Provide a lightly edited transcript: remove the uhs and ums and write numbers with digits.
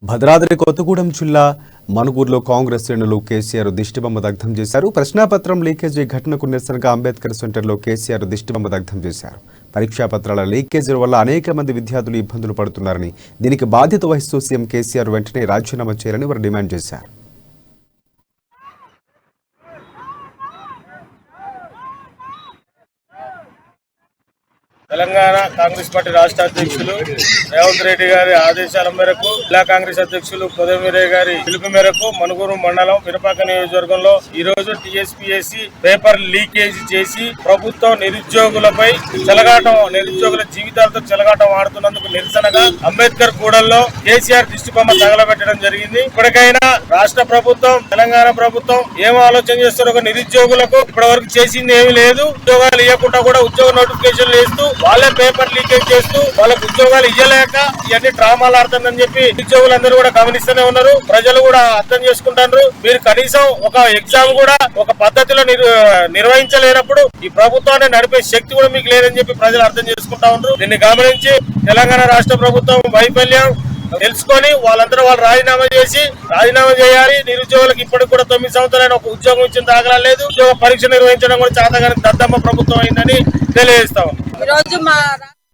భద్రాద్రి కొత్తగూడెం జిల్లా మనుగూరులో కాంగ్రెస్ శ్రేణులు కేసీఆర్ దిష్టిబొమ్మ దగ్ధం చేశారు. ప్రశ్నాపత్రం లీకేజీ ఘటనకు నిరసనగా అంబేద్కర్ సెంటర్లో కేసీఆర్ దిష్టిబొమ్మ దగ్ధం చేశారు. పరీక్షా పత్రాల లీకేజీల వల్ల అనేక మంది విద్యార్థులు ఇబ్బందులు పడుతున్నారని, దీనికి బాధ్యత వహిస్తూ సీఎం కేసీఆర్ వెంటనే రాజీనామా చేయాలని వారు డిమాండ్ చేశారు. తెలంగాణ కాంగ్రెస్ పార్టీ రాష్ట్ర అధ్యక్షులు రేవంత్ రెడ్డి గారి ఆదేశాల మేరకు జిల్లా కాంగ్రెస్ అధ్యక్షులు కొదమిరయ్య గారి పిలుపు మేరకు మనుగూరు మండలం పినపాక నియోజకవర్గంలో ఈ రోజు టీఎస్పీఎస్సీ పేపర్ లీకేజీ చేసి ప్రభుత్వం నిరుద్యోగులపై నిరుద్యోగుల జీవితాలతో చెలగాటం ఆడుతున్నందుకు నిరసనగా అంబేద్కర్ కూడల్లో కేసీఆర్ దిష్టిబొమ్మ తగలబెట్టడం జరిగింది. ఇప్పటికైనా రాష్ట్ర ప్రభుత్వం, తెలంగాణ ప్రభుత్వం ఏం ఆలోచన చేస్తారో నిరుద్యోగులకు ఇప్పటి వరకు చేసింది ఏమీ లేదు. ఉద్యోగాలు ఇవ్వకుండా కూడా ఉద్యోగ నోటిఫికేషన్లు వేస్తూ వాళ్ళే పేపర్ లీకేజ్ చేస్తూ వాళ్ళకు ఉద్యోగాలు ఇవ్వలేక ఇవన్నీ డ్రామాలు ఆడుతుందని చెప్పి ఉద్యోగులందరూ కూడా గమనిస్తూనే ఉన్నారు. ప్రజలు కూడా అర్థం చేసుకుంటారు. మీరు కనీసం ఒక ఎగ్జామ్ కూడా ఒక పద్ధతిలో నిర్వహించలేనప్పుడు ఈ ప్రభుత్వాన్ని నడిపే శక్తి కూడా మీకు లేదని చెప్పి ప్రజలు అర్థం చేసుకుంటా ఉన్నారు. దీన్ని గమనించి తెలంగాణ రాష్ట్ర ప్రభుత్వం వైఫల్యం తెలుసుకొని వాళ్ళందరూ వాళ్ళు రాజీనామా చేయాలి. నిరుద్యోగులకు ఇప్పటికి కూడా 9 సంవత్సరాలు ఒక ఉద్యోగం ఇచ్చిన దాఖలా లేదు. ఉద్యోగ పరీక్ష నిర్వహించడం కూడా చేతగాని దద్దమ్మ ప్రభుత్వం అయిందని తెలియజేస్తా ఉన్నాం.